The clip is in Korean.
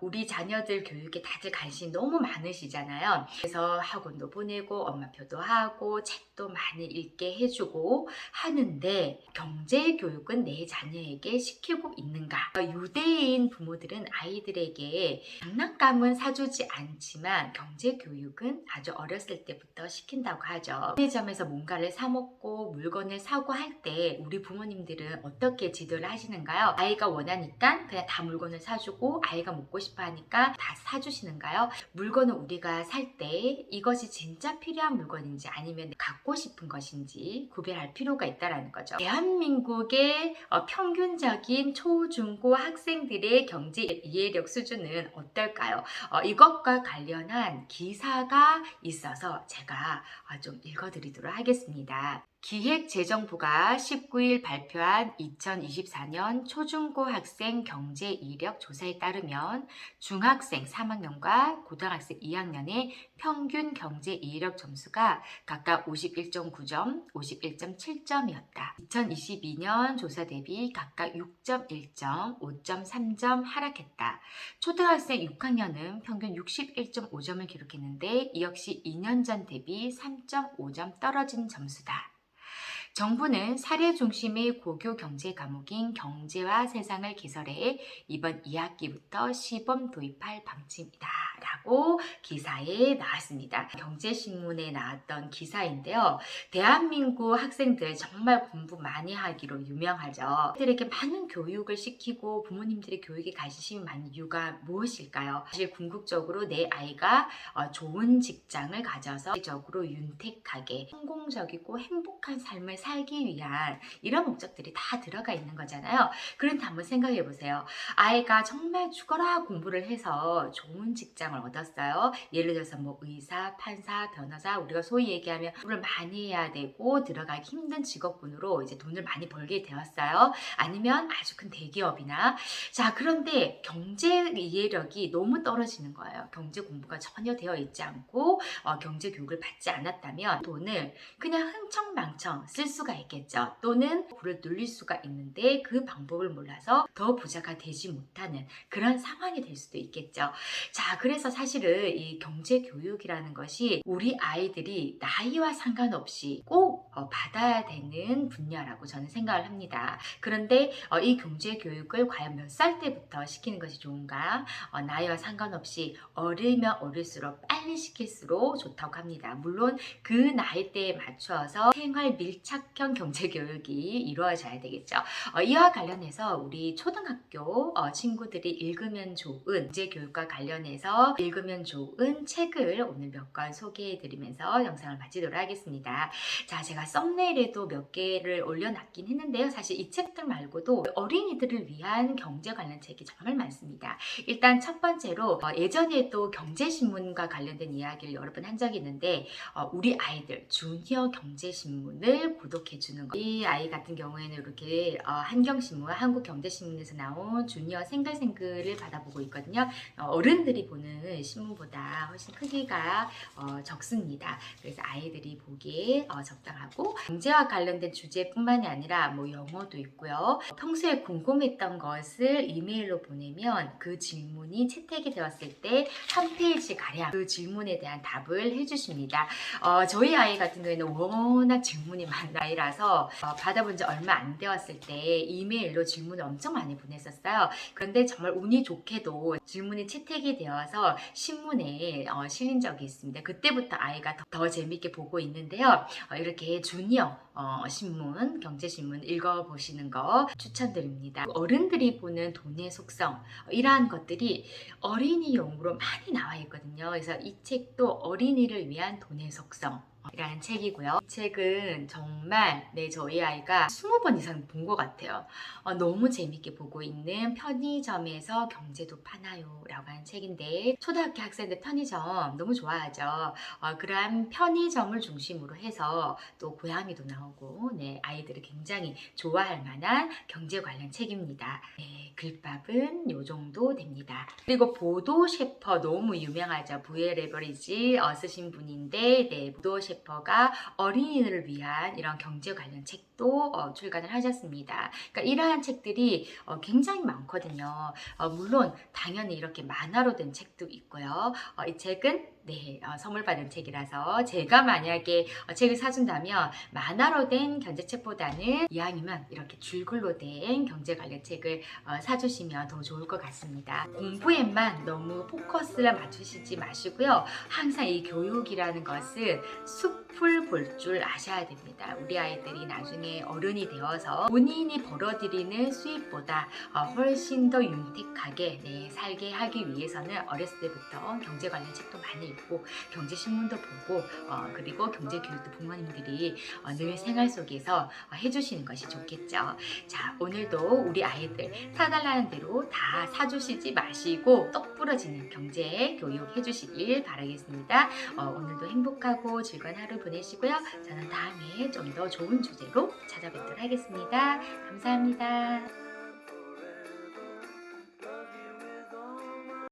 우리 자녀들 교육에 다들 관심이 너무 많으시잖아요. 그래서 학원도 보내고 엄마표도 하고 책도 많이 읽게 해주고 하는데 경제 교육은 내 자녀에게 시키고 있는가? 유대인 부모들은 아이들에게 장난감은 사주지 않지만 경제 교육은 아주 어렸을 때부터 시킨다고 하죠. 편의점에서 뭔가를 사 먹고 물건을 사고 할 때 우리 부모님들은 어떻게 지도를 하시는가요? 아이가 원하니까 그냥 다 물건을 사주고 아이가 먹고 싶어 하니까 다 사주시는가요? 물건을 우리가 살 때 이것이 진짜 필요한 물건인지 아니면 갖고 싶은 것인지 구별할 필요가 있다는 거죠. 대한민국의 평균적인 초, 중, 고 학생들의 경제 이해력 수준은 어떨까요? 이것과 관련한 기사가 있어서 제가 좀 읽어드리도록 하겠습니다. 기획재정부가 19일 발표한 2024년 초중고 학생 경제 이력 조사에 따르면 중학생 3학년과 고등학생 2학년의 평균 경제 이력 점수가 각각 51.9점, 51.7점이었다. 2022년 조사 대비 각각 6.1점, 5.3점 하락했다. 초등학생 6학년은 평균 61.5점을 기록했는데 이 역시 2년 전 대비 3.5점 떨어진 점수다. 정부는 사례 중심의 고교 경제 과목인 경제와 세상을 개설해 이번 2학기부터 시범 도입할 방침이다 라고 기사에 나왔습니다. 경제신문에 나왔던 기사인데요. 대한민국 학생들 정말 공부 많이 하기로 유명하죠. 애들에게 많은 교육을 시키고 부모님들의 교육에 관심이 많은 이유가 무엇일까요? 사실 궁극적으로 내 아이가 좋은 직장을 가져서 적으로 윤택하게 성공적이고 행복한 삶을 살기 위한 이런 목적들이 다 들어가 있는 거잖아요. 그런데 한번 생각해 보세요. 아이가 정말 죽어라 공부를 해서 좋은 직장을 얻었어요. 예를 들어서 뭐 의사, 판사, 변호사, 우리가 소위 얘기하면 공부를 많이 해야 되고 들어가기 힘든 직업군으로 이제 돈을 많이 벌게 되었어요. 아니면 아주 큰 대기업이나 자, 그런데 경제 이해력이 너무 떨어지는 거예요. 경제 공부가 전혀 되어 있지 않고 경제 교육을 받지 않았다면 돈을 그냥 흥청망청 쓸 수가 있겠죠. 또는 불을 눌릴 수가 있는데 그 방법을 몰라서 더 부자가 되지 못하는 그런 상황이 될 수도 있겠죠. 자, 그래서 사실은 이 경제 교육이라는 것이 우리 아이들이 나이와 상관없이 꼭 받아야 되는 분야라고 저는 생각을 합니다. 그런데 이 경제 교육을 과연 몇 살 때부터 시키는 것이 좋은가? 나이와 상관없이 어리면 어릴수록 빨리 시킬수록 좋다고 합니다. 물론 그 나이대에 맞추어서 생활 밀착형 경제교육이 이루어져야 되겠죠. 이와 관련해서 우리 초등학교 친구들이 읽으면 좋은 경제교육과 관련해서 읽으면 좋은 책을 오늘 몇 권 소개해드리면서 영상을 마치도록 하겠습니다. 자, 제가 썸네일에도 몇 개를 올려놨긴 했는데요. 사실 이 책들 말고도 어린이들을 위한 경제 관련 책이 정말 많습니다. 일단 첫 번째로 예전에도 경제신문과 관련된 이야기를 여러 번 한 적이 있는데 우리 아이들 주니어 경제신문을 구독해주는 거. 이 아이 같은 경우에는 이렇게 한경신문, 한국경제신문에서 나온 주니어 생글생글을 받아보고 있거든요. 어른들이 보는 신문보다 훨씬 크기가 적습니다. 그래서 아이들이 보기에 적당하고 경제와 관련된 주제뿐만이 아니라 뭐 영어도 있고요. 평소에 궁금했던 것을 이메일로 보내면 그 질문이 채택이 되었을 때 한 페이지 가량 그 질문에 대한 답을 해주십니다. 저희 아이 같은 경우에는 워낙 질문이 많은 아이라서 받아본 지 얼마 안 되었을 때 이메일로 질문을 엄청 많이 보냈었어요. 그런데 정말 운이 좋게도 질문이 채택이 되어서 신문에 실린 적이 있습니다. 그때부터 아이가 더 재밌게 보고 있는데요. 이렇게 주니어 신문, 경제신문 읽어보시는 거 추천드립니다. 어른들이 보는 돈의 속성 이러한 것들이 어린이용으로 많이 나와 있거든요. 그래서 이 책도 어린이를 위한 돈의 속성 이라는 책이고요. 이 책은 정말 저희 아이가 20번 이상 본 것 같아요. 너무 재밌게 보고 있는 편의점에서 경제도 파나요? 라고 하는 책인데 초등학교 학생들 편의점 너무 좋아하죠. 그러한 편의점을 중심으로 해서 또 고양이도 나오고 아이들이 굉장히 좋아할 만한 경제 관련 책입니다. 글밥은 요 정도 됩니다. 그리고 보도 셰퍼 너무 유명하죠. VL 레버리지 쓰신 분인데 보도 셰퍼 셰퍼가 어린이들을 위한 이런 경제 관련 책도 출간을 하셨습니다. 그러니까 이러한 책들이 굉장히 많거든요. 물론 당연히 이렇게 만화로 된 책도 있고요. 이 책은 네, 선물 받은 책이라서 제가 만약에 책을 사준다면 만화로 된 경제책보다는 이왕이면 이렇게 줄글로 된 경제 관련 책을 사주시면 더 좋을 것 같습니다. 공부에만 너무 포커스를 맞추시지 마시고요. 항상 이 교육이라는 것은 숲을 볼 줄 아셔야 됩니다. 우리 아이들이 나중에 어른이 되어서 본인이 벌어들이는 수입보다 훨씬 더 윤택하게 네, 살게 하기 위해서는 어렸을 때부터 경제 관련 책도 많이 읽고 경제신문도 보고 그리고 경제교육도 부모님들이 늘 생활 속에서 해주시는 것이 좋겠죠. 자, 오늘도 우리 아이들 사달라는 대로 다 사주시지 마시고 똑 부러지는 경제 교육 해주시길 바라겠습니다. 오늘도 행복하고 즐거운 하루 보내시고요. 저는 다음에 좀 더 좋은 주제로 찾아뵙도록 하겠습니다. 감사합니다.